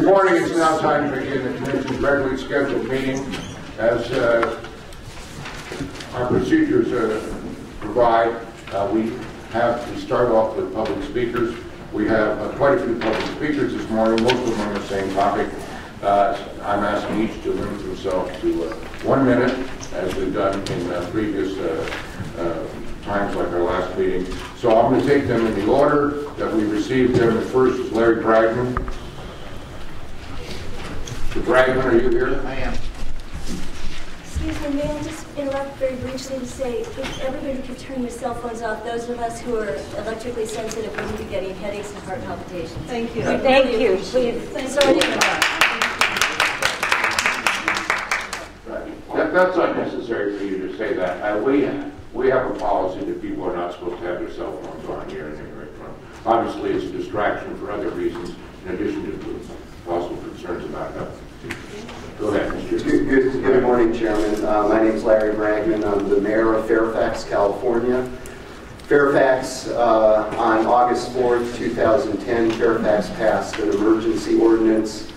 Good morning. It's now time to begin the Commission's regularly scheduled meeting. As our procedures provide, we have to start off with public speakers. We have quite a few public speakers this morning, most of them on the same topic. I'm asking each to limit themselves to 1 minute, as we've done in previous times like our last meeting. So I'm going to take them in the order that we received them. The first is Larry Bragman. Mr. Bragman, are you here? I am. Excuse me, may I just interrupt very briefly to say, if everybody could turn your cell phones off, those of us who are electrically sensitive wouldn't be getting headaches and heart palpitations. Thank you. Thank you. Please. Sorry to interrupt. That's unnecessary for you to say that. We have a policy that people are not supposed to have their cell phones on here and anywhere from. Obviously, it's a distraction for other reasons, in addition to possible concerns about health. Go ahead, Mr. Good morning, Chairman. My name is Larry Bragman. I'm the mayor of Fairfax, California. Fairfax, on August 4th, 2010, Fairfax passed an emergency ordinance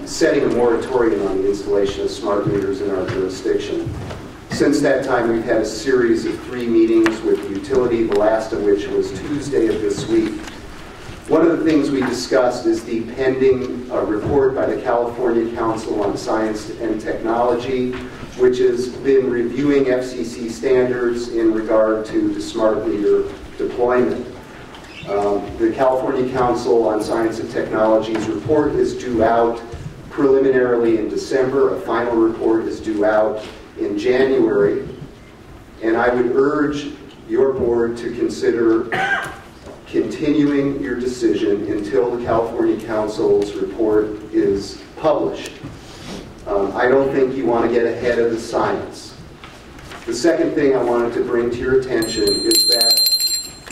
setting a moratorium on the installation of smart meters in our jurisdiction. Since that time, we've had a series of 3 meetings with the utility, the last of which was Tuesday of this week. One of the things we discussed is the pending report by the California Council on Science and Technology, which has been reviewing FCC standards in regard to the smart meter deployment. The California Council on Science and Technology's report is due out preliminarily in December. A final report is due out in January. And I would urge your board to consider continuing your decision until the California Council's report is published. I don't think you want to get ahead of the science. The second thing I wanted to bring to your attention is that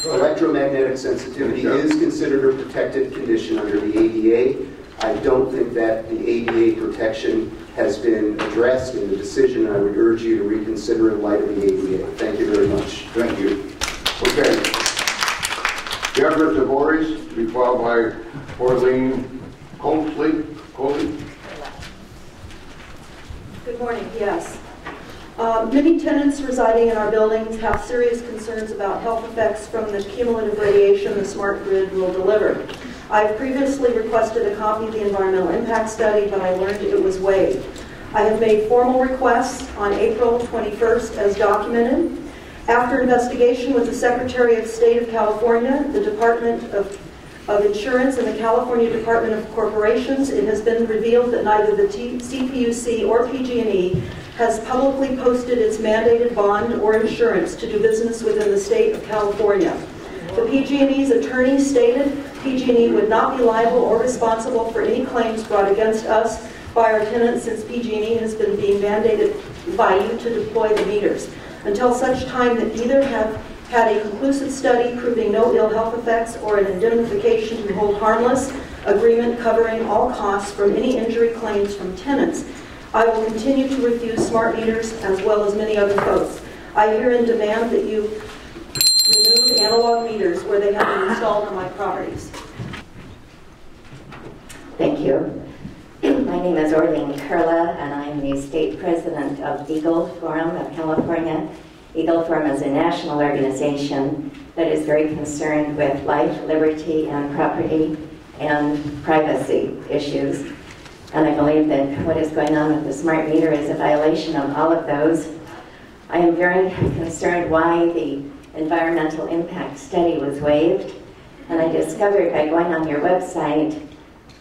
electromagnetic sensitivity is considered a protected condition under the ADA. I don't think that the ADA protection has been addressed in the decision, and I would urge you to reconsider in light of the ADA. Thank you very much. Thank you. Okay. Deborah Tavoris, to be followed by Orlean Coley. Good morning. Yes. Many tenants residing in our buildings have serious concerns about health effects from the cumulative radiation the smart grid will deliver. I've previously requested a copy of the environmental impact study, but I learned it was waived. I have made formal requests on April 21st as documented. After investigation with the Secretary of State of California, the Department of Insurance, and the California Department of Corporations, it has been revealed that neither the CPUC or PG&E has publicly posted its mandated bond or insurance to do business within the state of California. The PG&E's attorney stated PG&E would not be liable or responsible for any claims brought against us by our tenants, since PG&E has been being mandated by you to deploy the meters. Until such time that either have had a conclusive study proving no ill health effects or an indemnification to hold harmless agreement covering all costs from any injury claims from tenants, I will continue to refuse smart meters as well as many other folks. I herein demand that you remove analog meters where they have been installed on my properties. Thank you. My name is Orlean Curla, and I'm the state president of Eagle Forum of California. Eagle Forum is a national organization that is very concerned with life, liberty, and property and privacy issues. And I believe that what is going on with the smart meter is a violation of all of those. I am very concerned why the environmental impact study was waived. And I discovered by going on your website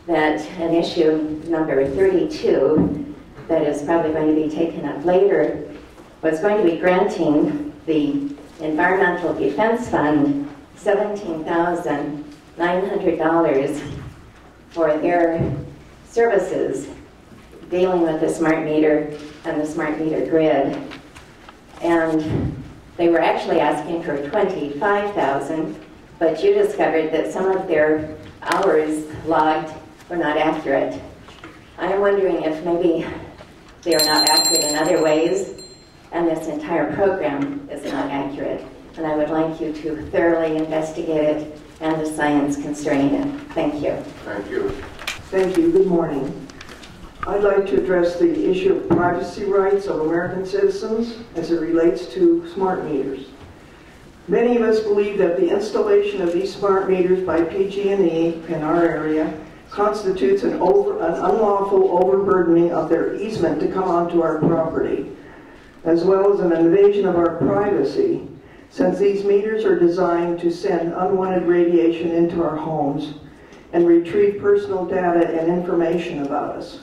that an issue number 32 that is probably going to be taken up later was going to be granting the Environmental Defense Fund $17,900 for their services dealing with the smart meter and the smart meter grid. And they were actually asking for $25,000, but you discovered that some of their hours logged were not accurate. I'm wondering if maybe they are not accurate in other ways, and this entire program is not accurate. And I would like you to thoroughly investigate it and the science concerning it. Thank you. Thank you. Thank you. Good morning. I'd like to address the issue of privacy rights of American citizens as it relates to smart meters. Many of us believe that the installation of these smart meters by PG&E in our area constitutes an unlawful overburdening of their easement to come onto our property, as well as an invasion of our privacy, since these meters are designed to send unwanted radiation into our homes and retrieve personal data and information about us.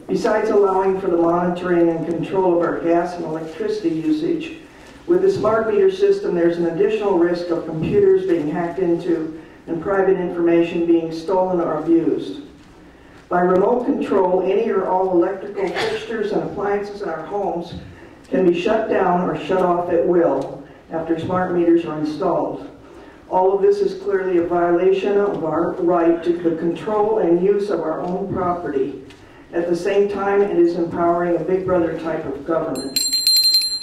Besides allowing for the monitoring and control of our gas and electricity usage, with the smart meter system, there's an additional risk of computers being hacked into and private information being stolen or abused. By remote control, any or all electrical fixtures and appliances in our homes can be shut down or shut off at will after smart meters are installed. All of this is clearly a violation of our right to the control and use of our own property. At the same time, it is empowering a big brother type of government.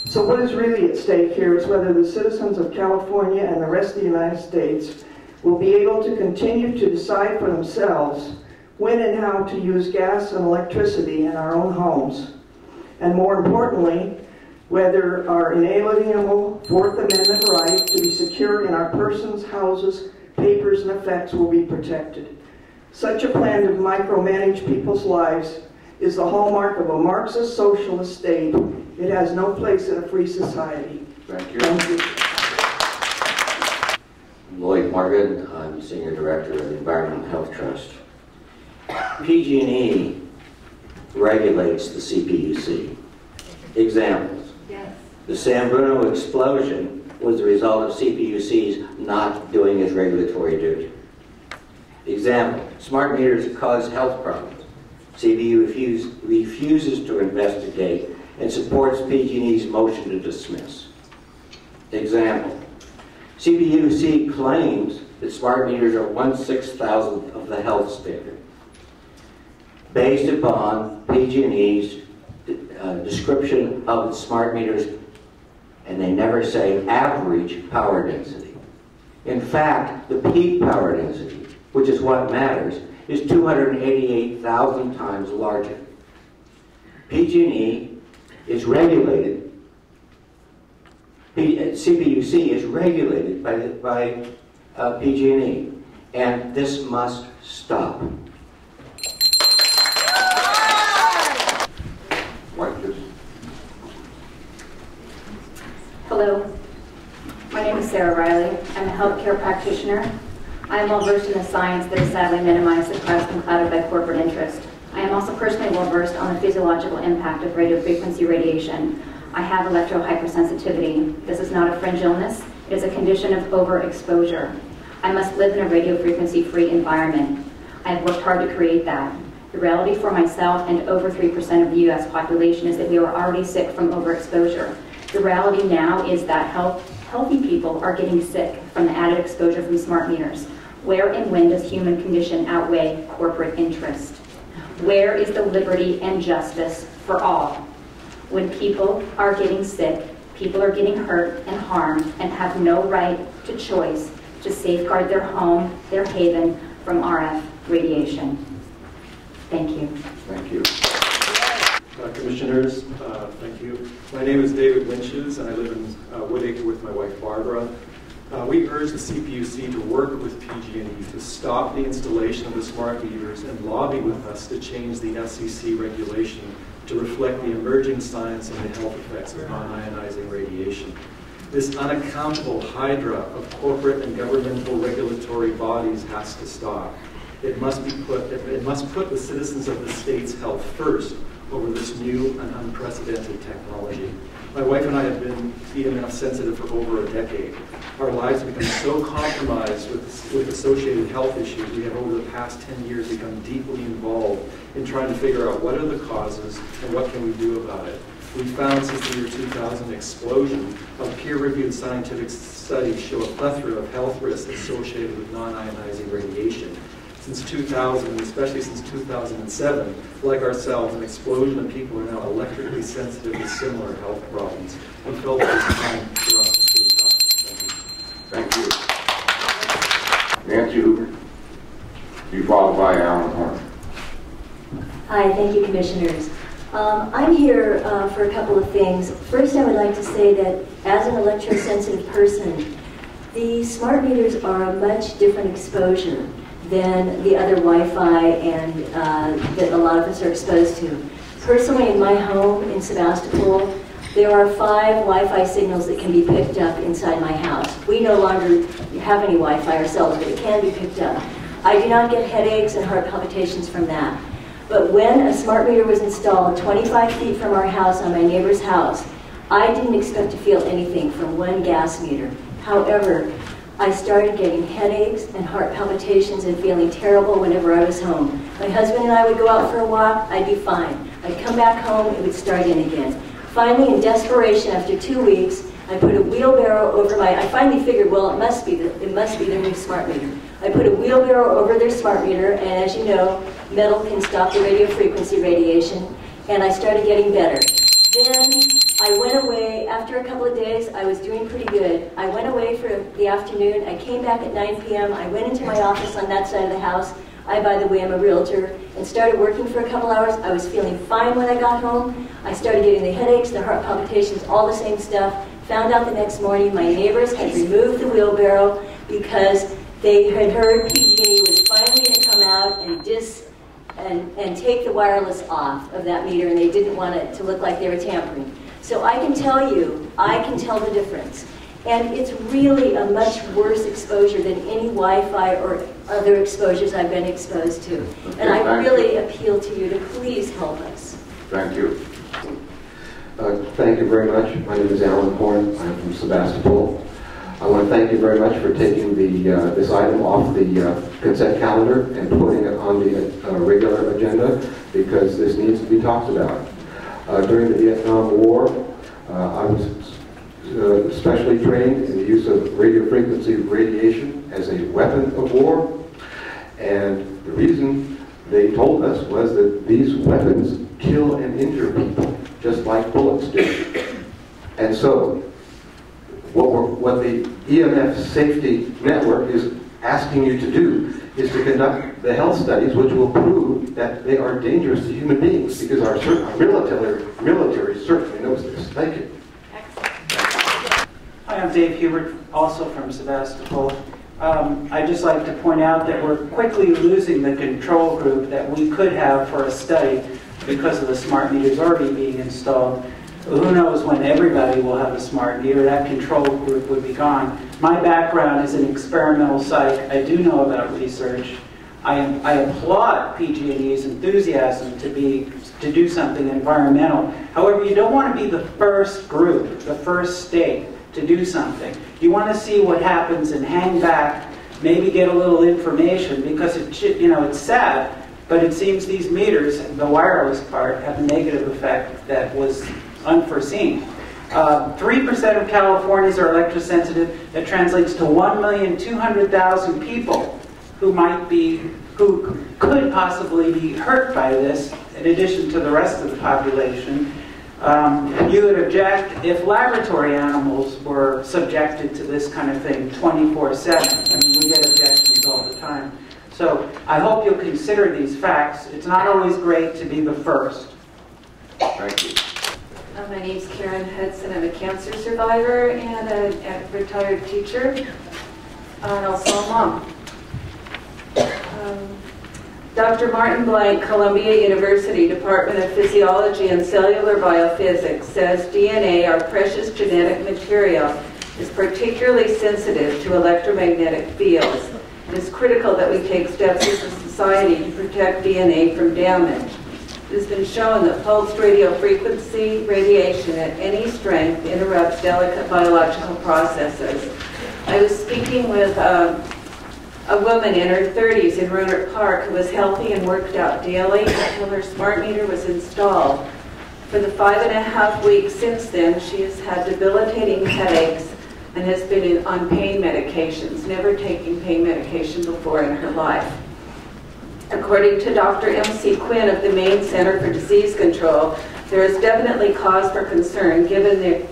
So what is really at stake here is whether the citizens of California and the rest of the United States will be able to continue to decide for themselves when and how to use gas and electricity in our own homes. And more importantly, whether our inalienable Fourth Amendment right to be secure in our persons, houses, papers, and effects will be protected. Such a plan to micromanage people's lives is the hallmark of a Marxist socialist state. It has no place in a free society. Thank you. Thank you. Lloyd Morgan, I'm Senior Director of the Environmental Health Trust. PG&E regulates the CPUC. Examples. Yes. The San Bruno explosion was the result of CPUC's not doing its regulatory duty. Example, smart meters cause health problems. CPUC refuses to investigate and supports PG&E's motion to dismiss. Example, CPUC claims that smart meters are 1/6,000th of the health standard, based upon PG&E's description of smart meters, and they never say average power density. In fact, the peak power density, which is what matters, is 288,000 times larger. PG&E is regulated, CPUC is regulated by PG&E, and this must stop. Hello, my name is Sarah Riley. I'm a healthcare practitioner. I am well versed in the science that has sadly minimized the crowds and clouded by corporate interest. I am also personally well versed on the physiological impact of radiofrequency radiation. I have electro-hypersensitivity. This is not a fringe illness. It is a condition of overexposure. I must live in a radiofrequency-free environment. I have worked hard to create that. The reality for myself and over 3% of the U.S. population is that we are already sick from overexposure. The reality now is that healthy people are getting sick from the added exposure from smart meters. Where and when does human condition outweigh corporate interest? Where is the liberty and justice for all? When people are getting sick, people are getting hurt and harmed and have no right to choice to safeguard their home, their haven from RF radiation. Thank you. Thank you. Commissioners, thank you. My name is David Winches, and I live in Woodacre with my wife Barbara. We urge the CPUC to work with PG&E to stop the installation of the smart meters and lobby with us to change the FCC regulation to reflect the emerging science and the health effects of non-ionizing radiation. This unaccountable hydra of corporate and governmental regulatory bodies has to stop. It must put the citizens of the state's health first over this new and unprecedented technology. My wife and I have been EMF sensitive for over a decade. Our lives have become so compromised with associated health issues, we have over the past 10 years become deeply involved in trying to figure out what are the causes and what can we do about it. We found since the year 2000 explosion of peer-reviewed scientific studies show a plethora of health risks associated with non-ionizing radiation. Since 2000, especially since 2007, like ourselves, an explosion of people are now electrically sensitive to similar health problems. We felt it was time for us to speak up. Thank you. Nancy Hoover, be followed by Alan Horn. Hi, thank you, commissioners. I'm here for a couple of things. First, I would like to say that as an electrosensitive person, the smart meters are a much different exposure than the other Wi-Fi and that a lot of us are exposed to. Personally, in my home in Sebastopol, there are 5 Wi-Fi signals that can be picked up inside my house. We no longer have any Wi-Fi ourselves, but it can be picked up. I do not get headaches and heart palpitations from that. But when a smart meter was installed 25 feet from our house on my neighbor's house, I didn't expect to feel anything from one gas meter. However, I started getting headaches and heart palpitations and feeling terrible whenever I was home. My husband and I would go out for a walk, I'd be fine. I'd come back home, it would start in again. Finally, in desperation, after 2 weeks, I put a wheelbarrow over I finally figured, well, it must be their new smart meter. I put a wheelbarrow over their smart meter, and as you know, metal can stop the radio frequency radiation, and I started getting better. Then I went away, after a couple of days, I was doing pretty good. I went away for the afternoon, I came back at 9 p.m., I went into my office on that side of the house. I, by the way, am a realtor, and started working for a couple hours. I was feeling fine when I got home. I started getting the headaches, the heart palpitations, all the same stuff. Found out the next morning my neighbors had removed the wheelbarrow because they had heard PG&E was finally going to come out and take the wireless off of that meter, and they didn't want it to look like they were tampering. So I can tell you, I can tell the difference. And it's really a much worse exposure than any Wi-Fi or other exposures I've been exposed to. Okay, and I really appeal to you to please help us. Thank you. Thank you very much. My name is Alan Horn. I'm from Sebastopol. I want to thank you very much for taking this item off the consent calendar and putting it on the regular agenda, because this needs to be talked about. During the Vietnam War, I was specially trained in the use of radio frequency radiation as a weapon of war, and the reason they told us was that these weapons kill and injure people, just like bullets do. And so, what the EMF Safety Network is asking you to do is to conduct the health studies which will prove that they are dangerous to human beings, because our military certainly knows this. Thank you. Hi, I'm Dave Hubert, also from Sebastopol. I'd just like to point out that we're quickly losing the control group that we could have for a study because of the smart meters already being installed. Who knows when everybody will have a smart meter, that control group would be gone. My background is in experimental psych. I do know about research. I applaud PG&E's enthusiasm to do something environmental. However, you don't want to be the first group, the first state to do something. You want to see what happens and hang back, maybe get a little information, because it's sad, but it seems these meters, the wireless part, have a negative effect that was unforeseen. 3% of Californians are electrosensitive. That translates to 1,200,000 people who could possibly be hurt by this, in addition to the rest of the population. You would object if laboratory animals were subjected to this kind of thing 24/7. I mean, we get objections all the time. So I hope you'll consider these facts. It's not always great to be the first. Thank you. My name's Karen Hudson. I'm a cancer survivor and a retired teacher, and also a mom. Dr. Martin Blank, Columbia University, Department of Physiology and Cellular Biophysics, says DNA, our precious genetic material, is particularly sensitive to electromagnetic fields. It is critical that we take steps as a society to protect DNA from damage. It has been shown that pulsed radio frequency radiation at any strength interrupts delicate biological processes. I was speaking with a woman in her 30s in Rohnert Park who was healthy and worked out daily until her smart meter was installed. For the 5.5 weeks since then, she has had debilitating headaches and has been on pain medications, never taking pain medication before in her life. According to Dr. M.C. Quinn of the Maine Center for Disease Control, there is definitely cause for concern given there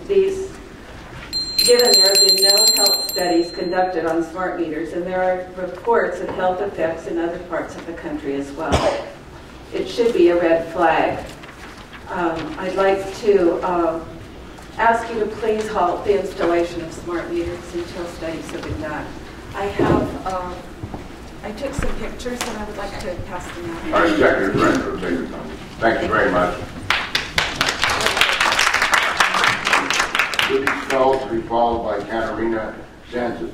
have been no health studies conducted on smart meters, and there are reports of health effects in other parts of the country as well. it should be a red flag. I'd like to ask you to please halt the installation of smart meters until studies have been done. I took some pictures and I would like to pass them out. Our executive director will take your comments. Thank you very much. Judy Schultz to be followed by Katarina Sanchez.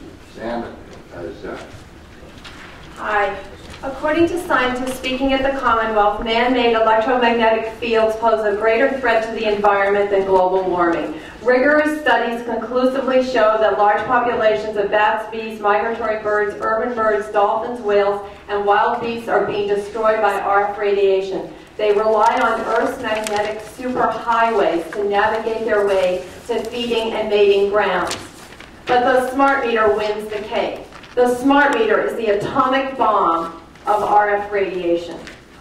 Hi. According to scientists speaking at the Commonwealth, man-made electromagnetic fields pose a greater threat to the environment than global warming. Rigorous studies conclusively show that large populations of bats, bees, migratory birds, urban birds, dolphins, whales, and wild beasts are being destroyed by RF radiation. They rely on Earth's magnetic superhighways to navigate their way to feeding and mating grounds. But the smart meter wins the cake. The smart meter is the atomic bomb of RF radiation.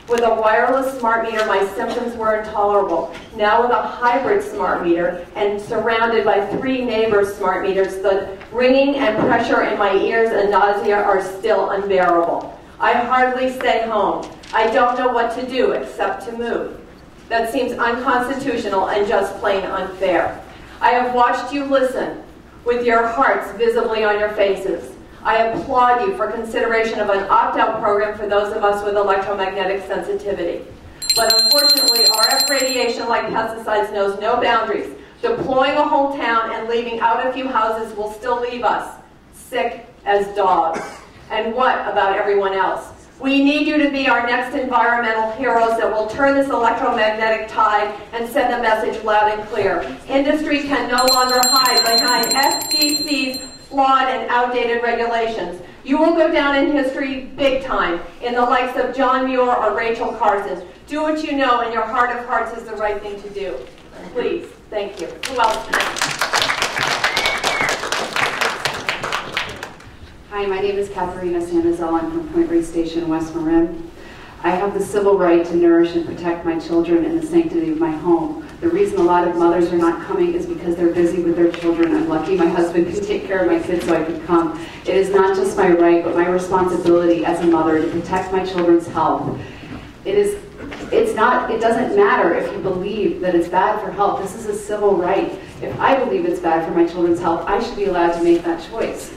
With a wireless smart meter, my symptoms were intolerable. Now with a hybrid smart meter and surrounded by 3 neighbor smart meters, the ringing and pressure in my ears and nausea are still unbearable. I hardly stay home. I don't know what to do except to move. That seems unconstitutional and just plain unfair. I have watched you listen with your hearts visibly on your faces. I applaud you for consideration of an opt-out program for those of us with electromagnetic sensitivity. But unfortunately, RF radiation, like pesticides, knows no boundaries. Deploying a whole town and leaving out a few houses will still leave us sick as dogs. And what about everyone else? We need you to be our next environmental heroes that will turn this electromagnetic tide and send a message loud and clear. Industry can no longer hide behind FCC's flawed and outdated regulations. You will go down in history big time in the likes of John Muir or Rachel Carson. Do what you know in your heart of hearts is the right thing to do. Please, thank you. Who else? Hi, my name is Katharina Sandoval. I'm from Point Reyes Station, West Marin. I have the civil right to nourish and protect my children in the sanctity of my home. The reason a lot of mothers are not coming is because they're busy with their children. I'm lucky my husband can take care of my kids so I could come. It is not just my right, but my responsibility as a mother to protect my children's health. It doesn't matter if you believe that it's bad for health. This is a civil right. If I believe it's bad for my children's health, I should be allowed to make that choice.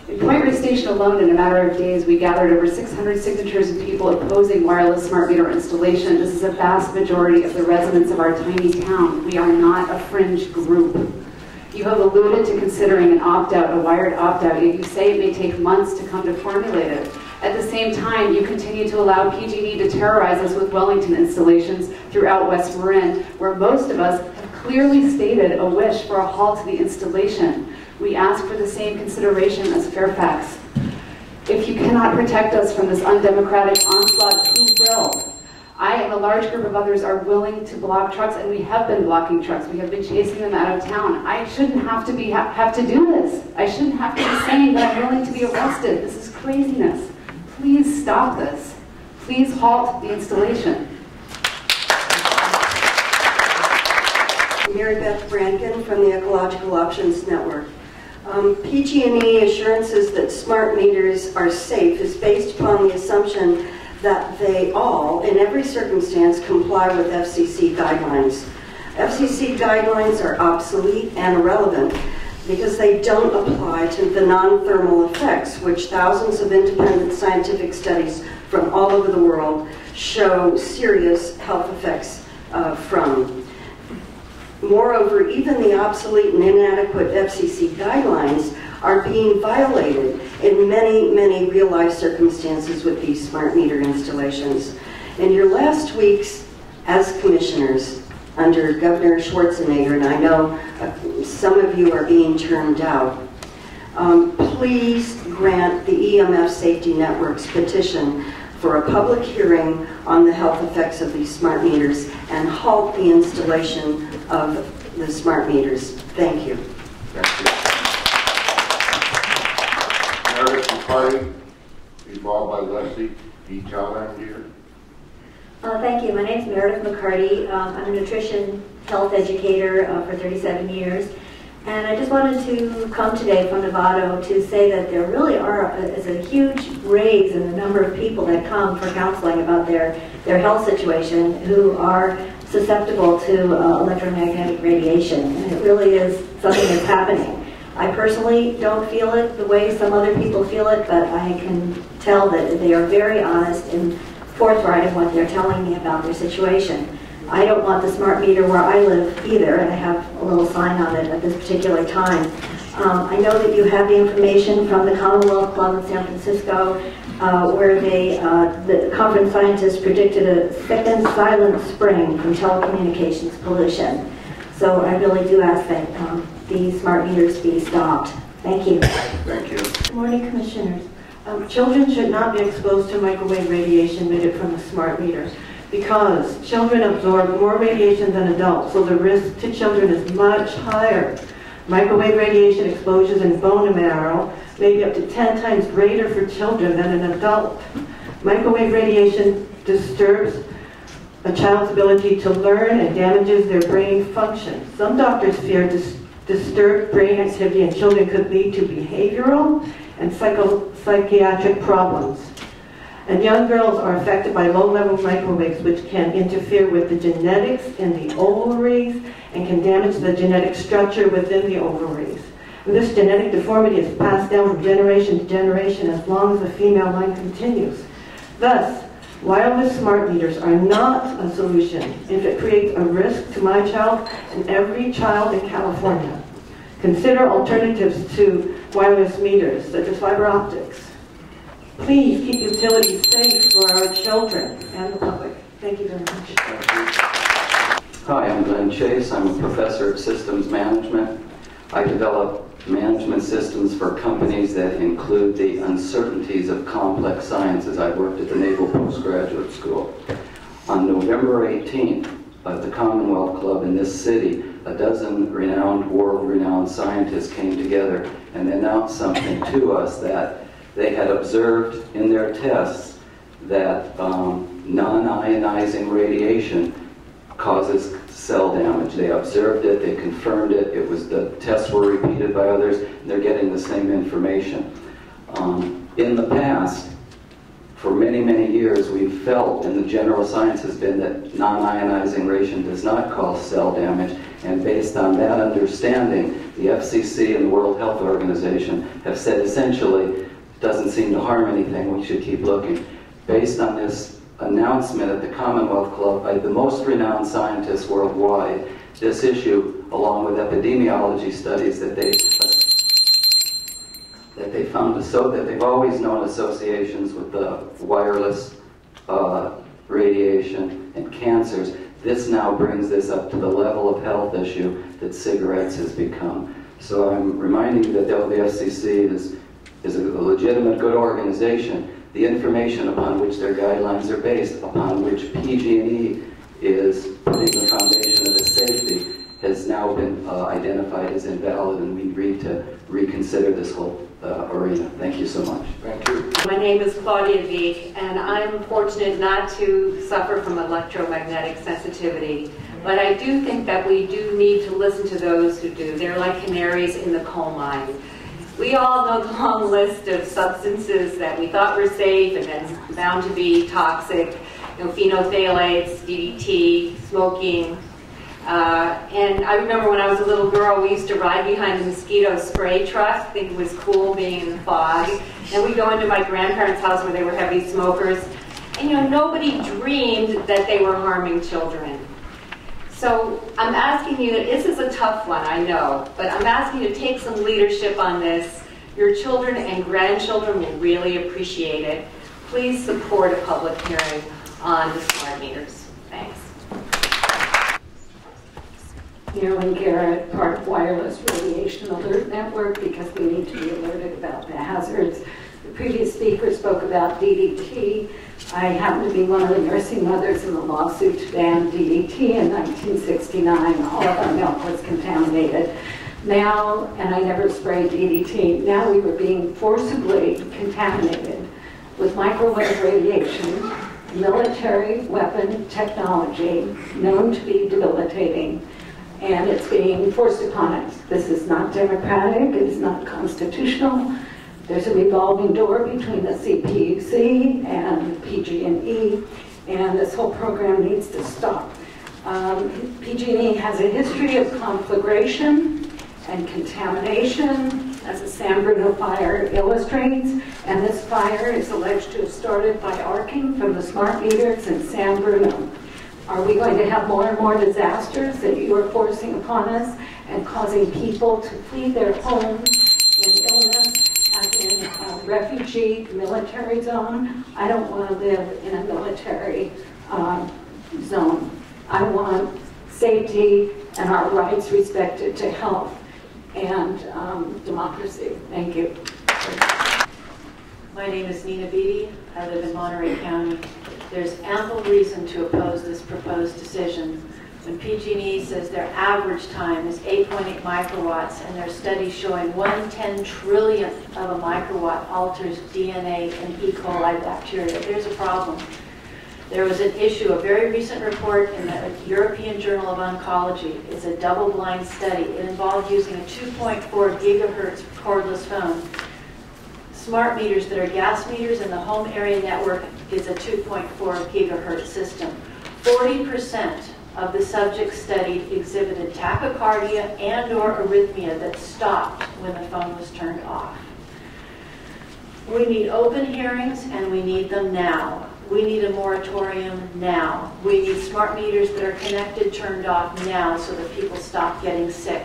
In Point Reyes Station alone, in a matter of days, we gathered over 600 signatures of people opposing wireless smart meter installation. This is a vast majority of the residents of our tiny town. We are not a fringe group. You have alluded to considering an opt-out, a wired opt-out, yet you say it may take months to come to formulate it. At the same time, you continue to allow PG&E to terrorize us with Wellington installations throughout West Marin, where most of us have clearly stated a wish for a halt to the installation. We ask for the same consideration as Fairfax. If you cannot protect us from this undemocratic onslaught, who will? I and a large group of others are willing to block trucks, and we have been blocking trucks. We have been chasing them out of town. I shouldn't have to do this. I shouldn't have to be saying that I'm willing to be arrested. This is craziness. Please stop this. Please halt the installation. Mary Beth Brankin from the Ecological Options Network. PG&E assurances that smart meters are safe is based upon the assumption that they all, in every circumstance, comply with FCC guidelines. FCC guidelines are obsolete and irrelevant because they don't apply to the non-thermal effects, which thousands of independent scientific studies from all over the world show serious health effects from. Moreover, even the obsolete and inadequate FCC guidelines are being violated in many, many real-life circumstances with these smart meter installations. In your last weeks as commissioners under Governor Schwarzenegger, and I know some of you are being turned out, please grant the EMF Safety Network's petition for a public hearing on the health effects of these smart meters and halt the installation of the smart meters. Thank you. Thank you. Meredith McCarty, be followed by Leslie E. Tallandier. Thank you. My name is Meredith McCarty. I'm a nutrition health educator for 37 years. And I just wanted to come today from Nevada to say that there really is a huge raise in the number of people that come for counseling about their health situation who are susceptible to electromagnetic radiation. And it really is something that's happening. I personally don't feel it the way some other people feel it, but I can tell that they are very honest and forthright in what they're telling me about their situation. I don't want the smart meter where I live either, and I have a little sign on it at this particular time. I know that you have the information from the Commonwealth Club in San Francisco, where the conference scientists predicted a second silent spring from telecommunications pollution. So I really do ask that these smart meters be stopped. Thank you. Thank you. Good morning, Commissioners. Children should not be exposed to microwave radiation emitted from a smart meter, because children absorb more radiation than adults, so the risk to children is much higher. Microwave radiation exposures in bone marrow may be up to 10 times greater for children than an adult. Microwave radiation disturbs a child's ability to learn and damages their brain function. Some doctors fear disturbed brain activity in children could lead to behavioral and psychiatric problems. And young girls are affected by low-level microwaves, which can interfere with the genetics in the ovaries and can damage the genetic structure within the ovaries. And this genetic deformity is passed down from generation to generation as long as the female line continues. Thus, wireless smart meters are not a solution if it creates a risk to my child and every child in California. Consider alternatives to wireless meters, such as fiber optics. Please keep utilities safe for our children and the public. Thank you very much. Hi, I'm Glenn Chase. I'm a professor of systems management. I develop management systems for companies that include the uncertainties of complex sciences. I worked at the Naval Postgraduate School. On November 18th, at the Commonwealth Club in this city, a dozen world-renowned scientists came together and announced something to us that they had observed in their tests that non-ionizing radiation causes cell damage. They observed it, they confirmed it, the tests were repeated by others, and they're getting the same information. In the past, for many, many years, we've felt, and the general science has been, that non-ionizing radiation does not cause cell damage, and based on that understanding, the FCC and the World Health Organization have said essentially, doesn't seem to harm anything, we should keep looking. Based on this announcement at the Commonwealth Club by the most renowned scientists worldwide, this issue, along with epidemiology studies that they found, so that they've always known associations with the wireless radiation and cancers, this now brings this up to the level of health issue that cigarettes has become. So I'm reminding you that though the FCC is a legitimate, good organization, the information upon which their guidelines are based, upon which PG&E is putting the foundation of the safety, has now been identified as invalid, and we need to reconsider this whole arena. Thank you so much. Thank you. My name is Claudia Veek, and I'm fortunate not to suffer from electromagnetic sensitivity. But I do think that we do need to listen to those who do. They're like canaries in the coal mine. We all know the long list of substances that we thought were safe and then found to be toxic. Phenophthalates, DDT, smoking. And I remember when I was a little girl, we used to ride behind the mosquito spray truck. I think it was cool being in the fog. And we'd go into my grandparents' house where they were heavy smokers. And nobody dreamed that they were harming children. So I'm asking you, this is a tough one, I know, but I'm asking you to take some leadership on this. Your children and grandchildren will really appreciate it. Please support a public hearing on the smart meters. Thanks. Marilyn Garrett, part of Wireless Radiation Alert Network, because we need to be alerted about the hazards. The previous speaker spoke about DDT. I happen to be one of the nursing mothers in the lawsuit to ban DDT in 1969. All of our milk was contaminated. Now, and I never sprayed DDT, now we were being forcibly contaminated with microwave radiation, military weapon technology known to be debilitating, and it's being forced upon us. This is not democratic, it is not constitutional. There's a revolving door between the CPUC and PG&E, and this whole program needs to stop. PG&E has a history of conflagration and contamination, as the San Bruno fire illustrates, and this fire is alleged to have started by arcing from the smart meters in San Bruno. Are we going to have more and more disasters that you are forcing upon us and causing people to flee their homes in illness, as in a refugee military zone? I don't want to live in a military zone. I want safety and our rights respected to health and democracy. Thank you. My name is Nina Beatty. I live in Monterey County. There's ample reason to oppose this proposed decision. When PG&E says their average time is 8.8 microwatts and their studies showing 1/10 trillionth of a microwatt alters DNA in E. coli bacteria, there's a problem. There was an issue, a very recent report in the European Journal of Oncology. It's a double-blind study. It involved using a 2.4 gigahertz cordless phone. Smart meters that are gas meters in the home area network is a 2.4 gigahertz system. 40% of the subjects studied exhibited tachycardia and/or arrhythmia that stopped when the phone was turned off. We need open hearings, and we need them now. We need a moratorium now. We need smart meters that are connected, turned off now so that people stop getting sick.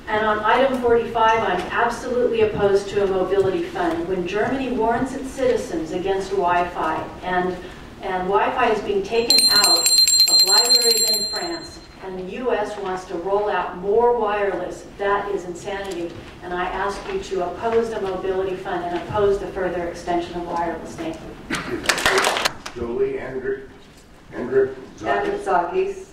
And on item 45, I'm absolutely opposed to a mobility fund. When Germany warns its citizens against Wi-Fi, and Wi-Fi is being taken out of libraries in France, and the U.S. wants to roll out more wireless, that is insanity. And I ask you to oppose the mobility fund and oppose the further extension of wireless. Thank you. Jolie Zakis.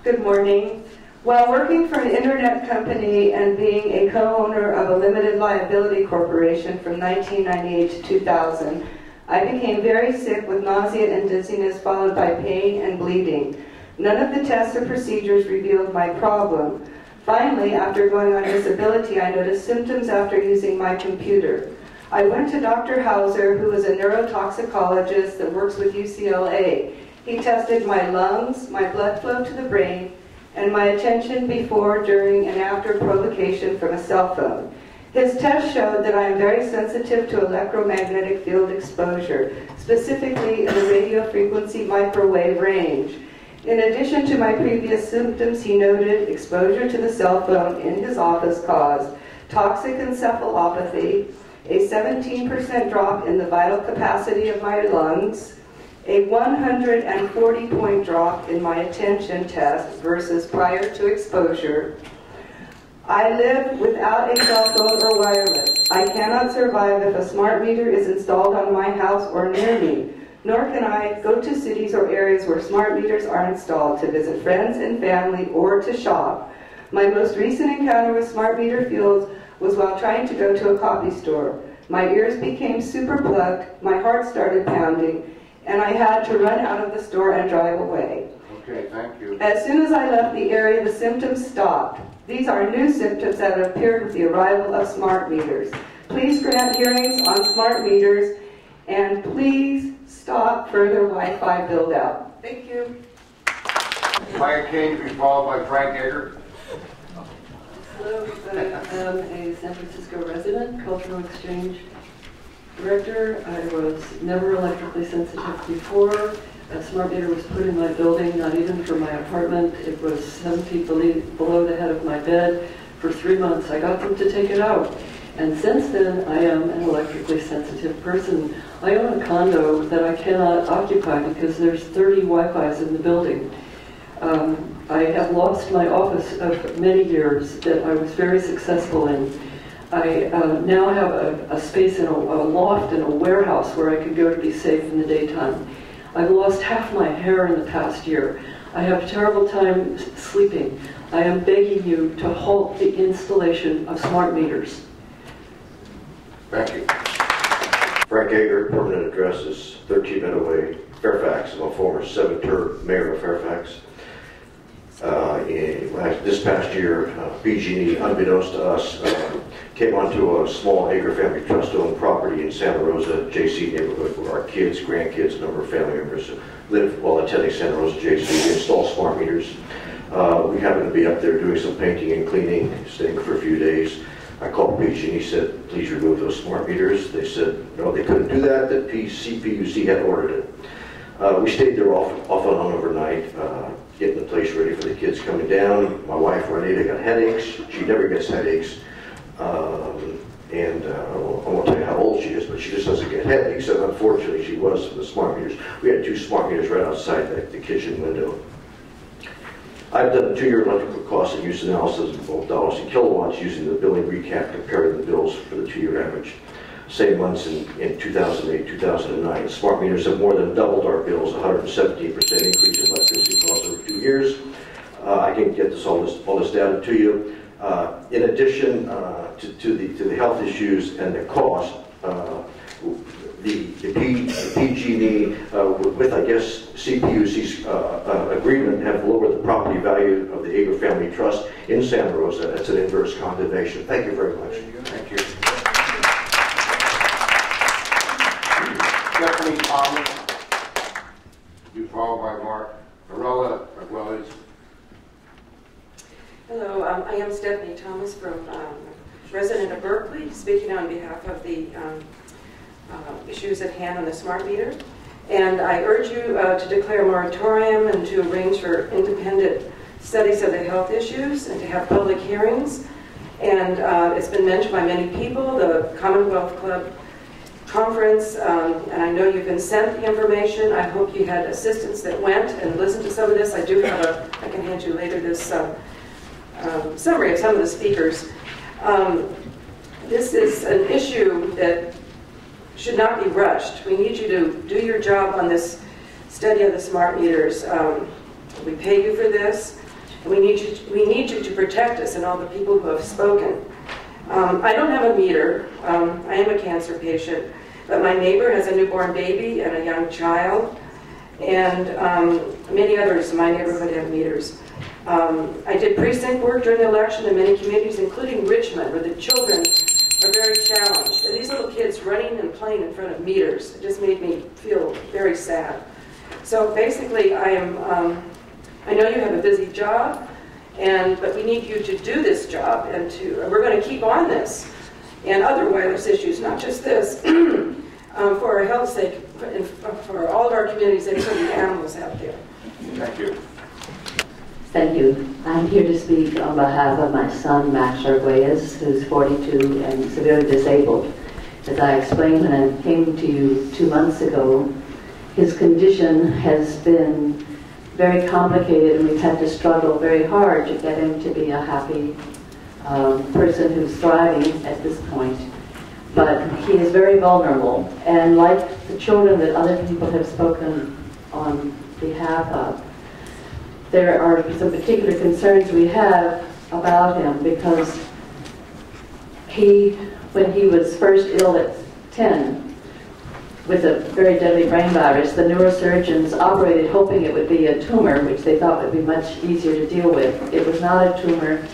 Good morning. While working for an internet company and being a co-owner of a limited liability corporation from 1998 to 2000, I became very sick with nausea and dizziness followed by pain and bleeding. None of the tests or procedures revealed my problem. Finally, after going on disability, I noticed symptoms after using my computer. I went to Dr. Hauser, who is a neurotoxicologist that works with UCLA. He tested my lungs, my blood flow to the brain, and my attention before, during, and after provocation from a cell phone. His test showed that I am very sensitive to electromagnetic field exposure, specifically in the radio frequency microwave range. In addition to my previous symptoms, he noted exposure to the cell phone in his office caused toxic encephalopathy, a 17% drop in the vital capacity of my lungs, a 140-point drop in my attention test versus prior to exposure. I live without a cell phone or wireless. I cannot survive if a smart meter is installed on my house or near me, nor can I go to cities or areas where smart meters are installed to visit friends and family or to shop. My most recent encounter with smart meter fields was while trying to go to a coffee store. My ears became super plugged, my heart started pounding, and I had to run out of the store and drive away. Okay, thank you. As soon as I left the area, the symptoms stopped. These are new symptoms that have appeared with the arrival of smart meters. Please grant hearings on smart meters, and please stop further Wi-Fi build-out. Thank you. Maya Kane to be followed by Frank Yeager. Hello, I am a San Francisco resident, cultural exchange director. I was never electrically sensitive before. A smart meter was put in my building, not even for my apartment. It was 7 feet below the head of my bed. For 3 months, I got them to take it out. And since then, I am an electrically sensitive person. I own a condo that I cannot occupy because there's 30 Wi-Fis in the building. I have lost my office of many years that I was very successful in. I now have a space in a loft in a warehouse where I can go to be safe in the daytime. I've lost half my hair in the past year. I have a terrible time sleeping. I am begging you to halt the installation of smart meters. Thank you. Frank Yeager, permanent address is 13 Meadowway, Fairfax. I'm a former 7-term mayor of Fairfax. this past year, PG&E, unbeknownst to us, came onto a small Ager family trust-owned property in Santa Rosa JC neighborhood where our kids, grandkids, a number of family members live while attending Santa Rosa JC. They installed smart meters. We happened to be up there doing some painting and cleaning, staying for a few days. I called PG&E, said, please remove those smart meters. They said, no, they couldn't do that, that CPUC had ordered it. We stayed there off and on overnight, getting the place ready for the kids coming down. My wife, Renita, got headaches. She never gets headaches. I won't tell you how old she is, but she just doesn't get headaches. And unfortunately, she was for the smart meters. We had 2 smart meters right outside the kitchen window. I've done a 2-year electrical cost and use analysis of both dollars and kilowatts using the billing recap comparing the bills for the 2-year average. Same months in 2008, 2009. Smart meters have more than doubled our bills, 117% increase in electricity costs over 2 years. I can get all this data to you. In addition to the health issues and the cost, the PG&E, with I guess CPUC's agreement, have lowered the property value of the Ager Family Trust in Santa Rosa. That's an inverse condemnation. Thank you very much. Thank you. Stephanie Thomas, you followed by Mark Morella, as well as. Hello, I am Stephanie Thomas, resident of Berkeley, speaking on behalf of the issues at hand on the smart meter. And I urge you to declare a moratorium and to arrange for independent studies of the health issues and to have public hearings. And it's been mentioned by many people, the Commonwealth Club conference, and I know you've been sent the information. I hope you had assistants that went and listened to some of this. I do have I can hand you later this summary of some of the speakers. This is an issue that should not be rushed. We need you to do your job on this study of the smart meters. We pay you for this. And we need you to protect us and all the people who have spoken. I don't have a meter. I am a cancer patient, but my neighbor has a newborn baby and a young child, and many others in my neighborhood have meters. I did precinct work during the election in many communities, including Richmond, where the children are very challenged. And these little kids running and playing in front of meters, it just made me feel very sad. So basically, I know you have a busy job, but we need you to do this job, and we're going to keep on this and other wireless issues, not just this, for our health's sake, and for all of our communities and for the animals out there. Thank you. Thank you. I'm here to speak on behalf of my son, Max Arguelles, who's 42 and severely disabled. As I explained when I came to you 2 months ago, his condition has been very complicated, and we've had to struggle very hard to get him to be a happy person who's thriving at this point. But he is very vulnerable, and like the children that other people have spoken on behalf of, there are some particular concerns we have about him, because when he was first ill at 10 with a very deadly brain virus, the neurosurgeons operated hoping it would be a tumor, which they thought would be much easier to deal with. It was not a tumor,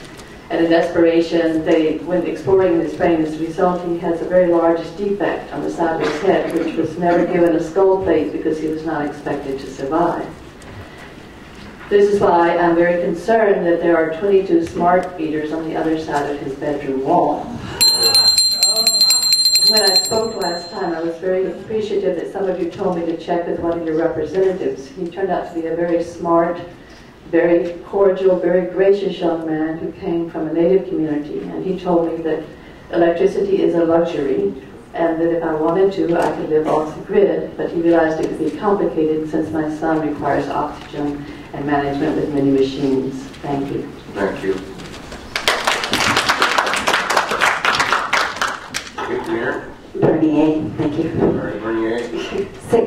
and in desperation, when exploring his brain, as a result, he has a very large defect on the side of his head, which was never given a skull plate because he was not expected to survive. This is why I'm very concerned that there are 22 smart meters on the other side of his bedroom wall. When I spoke last time, I was very appreciative that some of you told me to check with one of your representatives. He turned out to be a very smart, very cordial, very gracious young man who came from a native community, and he told me that electricity is a luxury, and that if I wanted to, I could live off the grid, but he realized it could be complicated since my son requires oxygen and management with many machines. Thank you. Thank you. Bernier, thank you.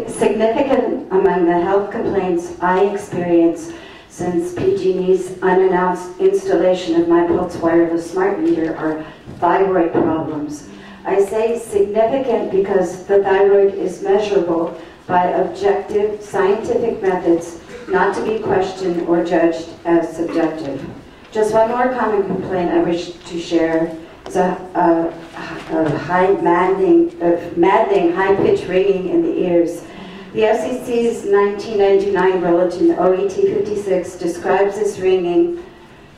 Significant among the health complaints I experience since PG&E's unannounced installation of my Pulse wireless smart meter are thyroid problems. I say significant because the thyroid is measurable by objective scientific methods not to be questioned or judged as subjective. Just one more common complaint I wish to share is a maddening high-pitched ringing in the ears. The FCC's 1999 bulletin, OET 56, describes this ringing.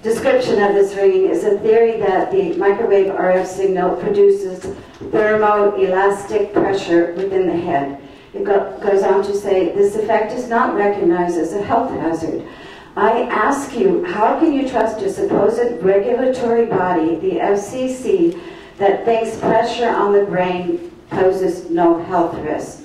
Description of this ringing is a theory that the microwave RF signal produces thermoelastic pressure within the head. It goes on to say, this effect is not recognized as a health hazard. I ask you, how can you trust a supposed regulatory body, the FCC, that thinks pressure on the brain poses no health risk?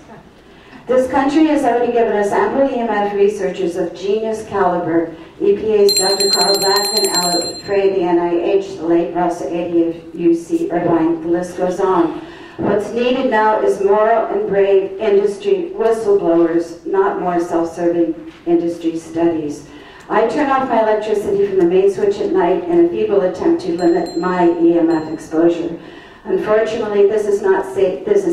This country has already given us ample EMF researchers of genius caliber. EPA's Dr. Carl Blackman, Alex Frey, the NIH, the late Russ Ady of UC Irvine, the list goes on. What's needed now is moral and brave industry whistleblowers, not more self-serving industry studies. I turn off my electricity from the main switch at night in a feeble attempt to limit my EMF exposure. Unfortunately, this is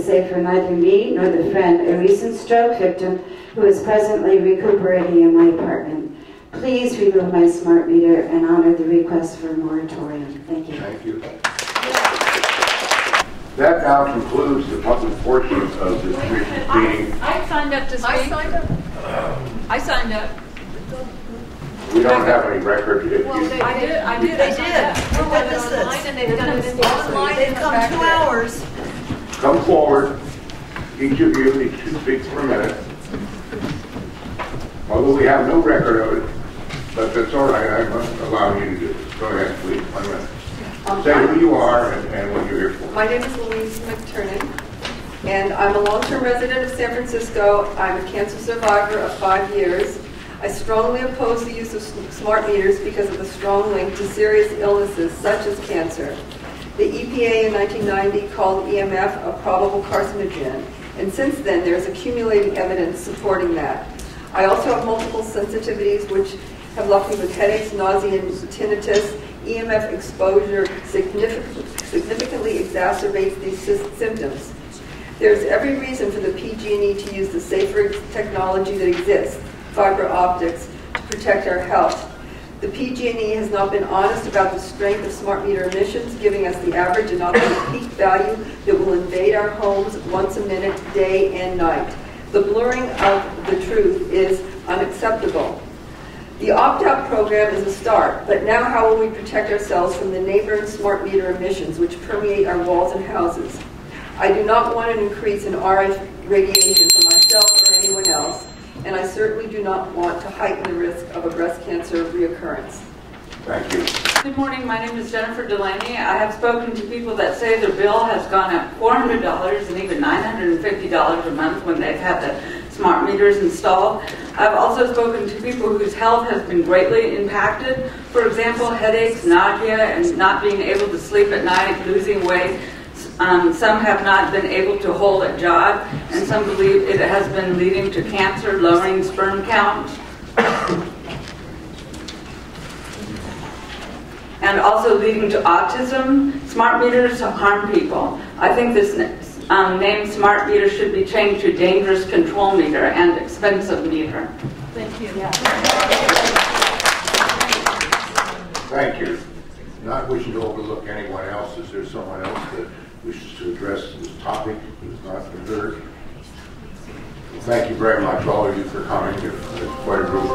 safe for neither me nor the friend, a recent stroke victim who is presently recuperating in my apartment. Please remove my smart meter and honor the request for a moratorium. Thank you. Thank you. That now concludes the public portion of this meeting. I signed up to speak. I signed up. We don't have any record. I did. They did. We're witnesses. And they've done it online. They've come 2 hours. Come forward. Each of you needs to speak for a minute. Although we have no record of it, but that's all right. I must allow you to do this. Go ahead, please. 1 minute. Say who you are and what you're here for. My name is Louise McTurnan, and I'm a long-term resident of San Francisco. I'm a cancer survivor of 5 years. I strongly oppose the use of smart meters because of the strong link to serious illnesses such as cancer. The EPA in 1990 called EMF a probable carcinogen, and since then there's accumulating evidence supporting that. I also have multiple sensitivities which have left me with headaches, nausea, and tinnitus. EMF exposure significantly exacerbates these symptoms. There's every reason for the PG&E to use the safer technology that exists, fiber optics, to protect our health. The PG&E has not been honest about the strength of smart meter emissions, giving us the average and not the peak value that will invade our homes once a minute, day and night. The blurring of the truth is unacceptable. The opt-out program is a start, but now how will we protect ourselves from the neighboring smart meter emissions which permeate our walls and houses? I do not want an increase in RF radiation for myself or anyone else, and I certainly do not want to heighten the risk of a breast cancer reoccurrence. Thank you. Good morning, my name is Jennifer Delaney. I have spoken to people that say their bill has gone up $400 and even $950 a month when they've had the smart meters installed. I've also spoken to people whose health has been greatly impacted. For example, headaches, nausea, and not being able to sleep at night, losing weight. Some have not been able to hold a job, and some believe it has been leading to cancer, lowering sperm count, and also leading to autism. Smart meters harm people. I think this name smart meter should be changed to dangerous control meter and expensive meter. Thank you. Thank you. Not wishing to overlook anyone else. Is there someone else that wishes to address this topic who's not been heard? Well, thank you very much, all of you, for coming. It's quite a group.